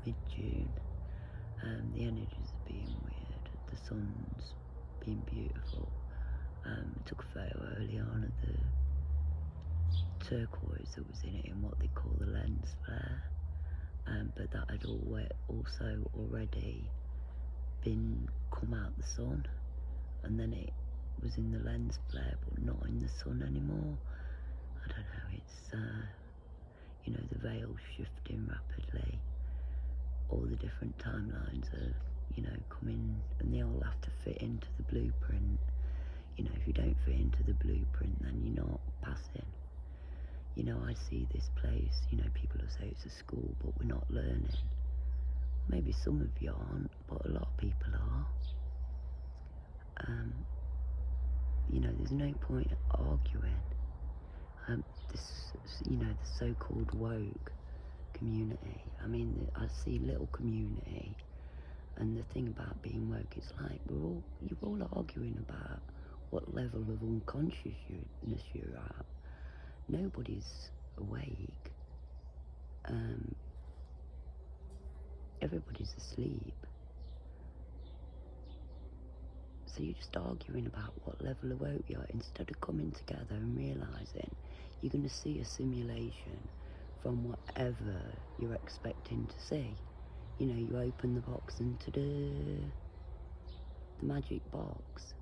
mid-June. The energies are being weird, the sun's being beautiful. Took a photo early on of the turquoise that was in it in what they call the lens flare, but that had also already been come out the sun, and then it was in the lens flare but not in the sun anymore. I don't know, it's the veil's shifting rapidly. All the different timelines are coming, and they all have to fit into the blueprint. If you don't fit into the blueprint, then you're not passing. I see this place, people will say it's a school, but we're not learning. Maybe some of you aren't, but a lot of people are. There's no point arguing. The so-called woke community. I see little community, and the thing about being woke is like you're all arguing about what level of unconsciousness you're at. Nobody's awake. Everybody's asleep. So you're just arguing about what level of woke you are, instead of coming together and realising you're going to see a simulation from whatever you're expecting to see. You open the box and the magic box.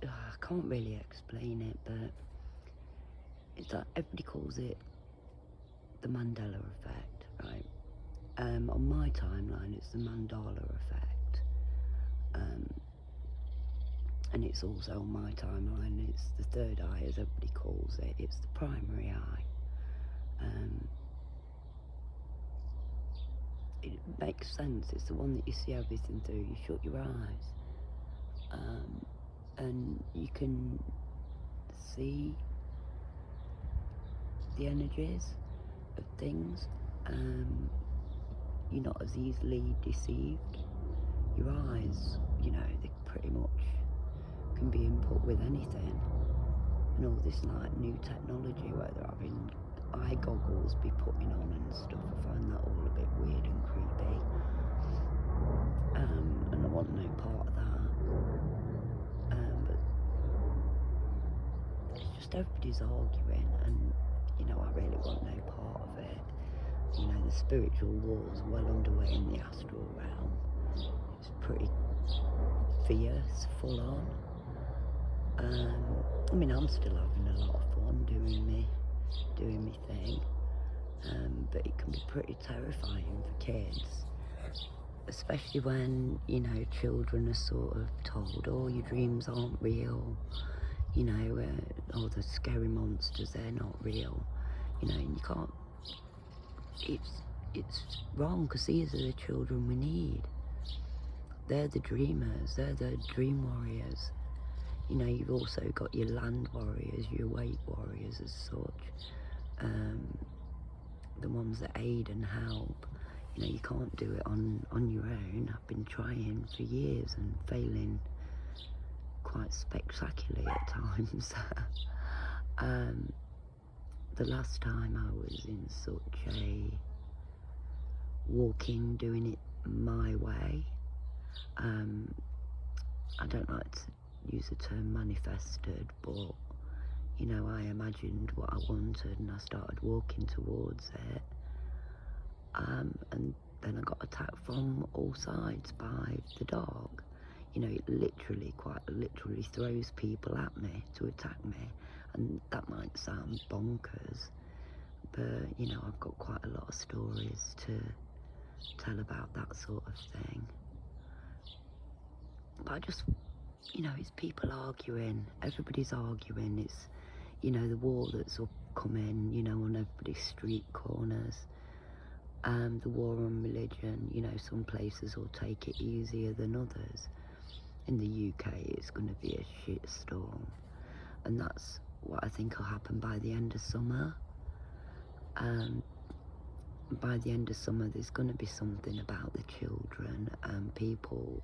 I can't really explain it, but it's like everybody calls it the Mandela effect, right? On my timeline, it's the Mandala effect, and it's also on my timeline, it's the third eye, as everybody calls it. It's the primary eye. It makes sense. It's the one that you see everything through. You shut your eyes, and you can see the energies of things. You're not as easily deceived. Your eyes, they pretty much can be input with anything. And all this like new technology where they're having eye goggles be putting on and stuff, I find that all a bit weird and creepy. And I want no part of that. But it's just everybody's arguing, and I really want no part of it. The spiritual war's well underway in the astral realm. It's pretty fierce, full on. I'm still having a lot of fun doing me thing, but it can be pretty terrifying for kids, especially when children are sort of told, oh, your dreams aren't real, oh, the scary monsters, they're not real, and you can't. It's wrong, because these are the children we need. They're the dreamers, they're the dream warriors. You've also got your land warriors, your awake warriors as such, the ones that aid and help. You can't do it on your own. I've been trying for years and failing quite spectacularly at times. The last time I was in such a doing it my way, I don't like to use the term manifested, but I imagined what I wanted and I started walking towards it, and then I got attacked from all sides by the dog. It quite literally throws people at me to attack me, and that might sound bonkers, but I've got quite a lot of stories to tell about that sort of thing. But I just, it's people arguing, everybody's arguing. It's the war that's upcoming, on everybody's street corners, the war on religion. Some places will take it easier than others. In the UK, it's going to be a shitstorm, and that's what I think will happen by the end of summer. By the end of summer, there's going to be something about the children and people,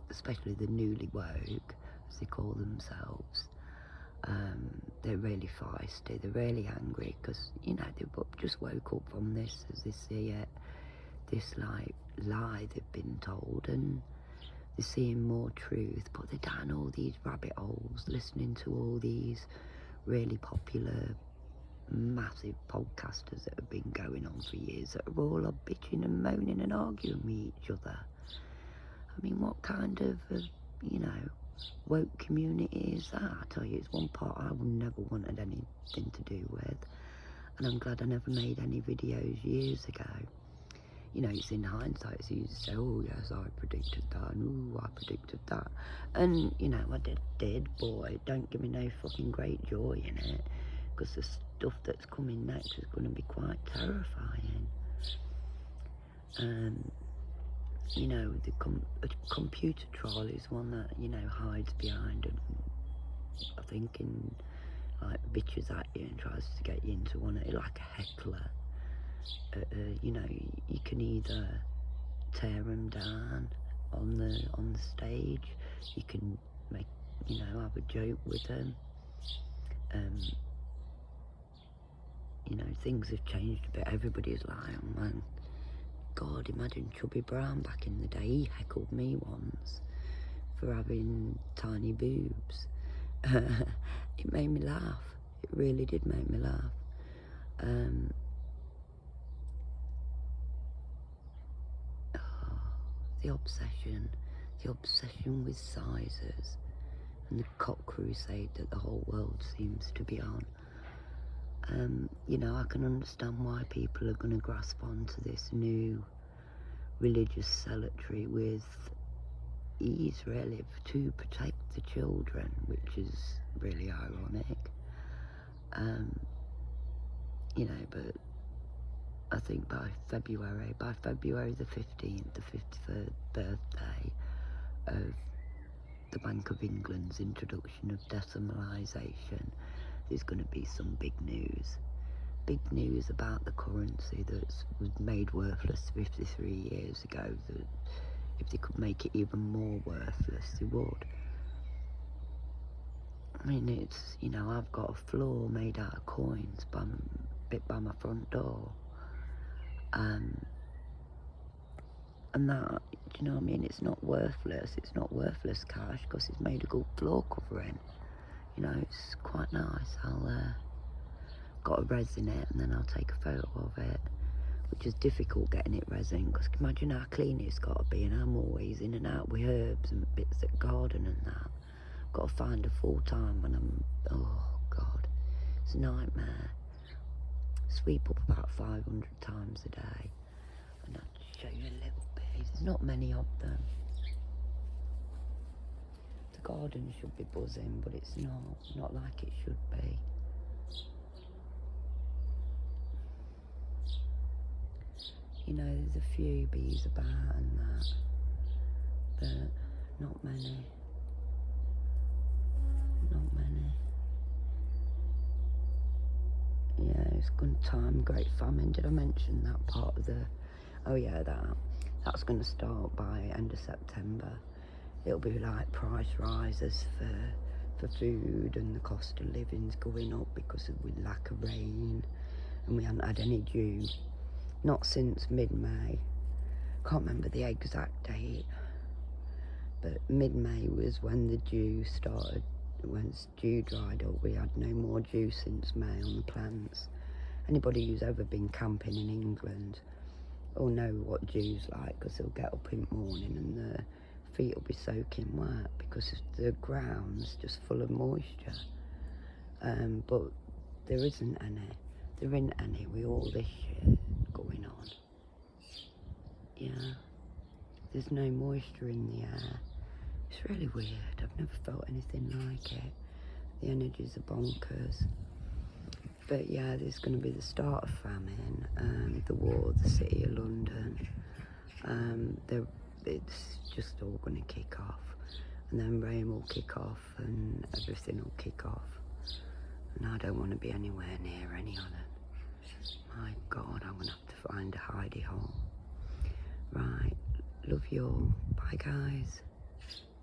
especially the newly woke, as they call themselves, they're really feisty, they're really angry, because, you know, they've just woke up from this, as they see it, this, like, lie they've been told, and they're seeing more truth, but they're down all these rabbit holes, listening to all these really popular, massive podcasters that have been going on for years, that are all bitching and moaning and arguing with each other. I mean, what kind of, you know, woke community is that? I tell you, it's one part I would never wanted anything to do with, and I'm glad I never made any videos years ago. You know, it's in hindsight, it's easy to say, oh yes, I predicted that, and ooh, I predicted that. And, you know, I did, boy, don't give me no fucking great joy in it, because the stuff that's coming next is going to be quite terrifying. You know, a computer trial is one that, you know, hides behind, and I think, like, bitches at you and tries to get you into one, like a heckler. You know, you can either tear them down on the stage, you can make, you know, have a joke with them. You know, things have changed a bit. Everybody's like, oh man, God, imagine Chubby Brown back in the day. He heckled me once for having tiny boobs. It made me laugh. It really did make me laugh. The obsession with sizes, and the cock crusade that the whole world seems to be on. You know, I can understand why people are going to grasp onto this new religious zealotry with ease, really, to protect the children, which is really ironic. You know, but I think by February the 15th, the 53rd birthday of the Bank of England's introduction of decimalisation, there's going to be some big news. Big news about the currency that was made worthless 53 years ago, that if they could make it even more worthless, they would. I mean, it's, you know, I've got a floor made out of coins bit by my front door. And that, do you know what I mean? It's not worthless. It's not worthless cash, because it's made a good floor covering. You know, it's quite nice. I'll got a resin it, and then I'll take a photo of it, which is difficult getting it resin, because imagine how clean it's got to be, and I'm always in and out with herbs and bits of garden and that. I've got to find a full time when I'm, oh God, it's a nightmare. Sweep up about 500 times a day, and I'll show you a little bit. There's not many of them. The garden should be buzzing, but it's not like it should be. You know, there's a few bees about and that, but not many. Not many. Yeah, it's good time, great famine. Did I mention that part of the, oh yeah, that's going to start by end of September. It'll be like price rises for food, and the cost of living's going up because of with lack of rain, and we haven't had any dew, not since mid-May. Can't remember the exact date, but mid-May was when the dew started. When dew dried up, we had no more dew since May on the plants. Anybody who's ever been camping in England will know what dew's like, because they'll get up in the morning and the feet will be soaking wet because the ground's just full of moisture. But there isn't any. There isn't any with all this shit going on. Yeah, there's no moisture in the air. It's really weird. I've never felt anything like it. The energies are bonkers. But yeah, there's going to be the start of famine, the war, the city of London. It's just all going to kick off. And then rain will kick off and everything will kick off. And I don't want to be anywhere near any of them. My God, I'm going to have to find a hidey hole. Right, love you all. Bye guys.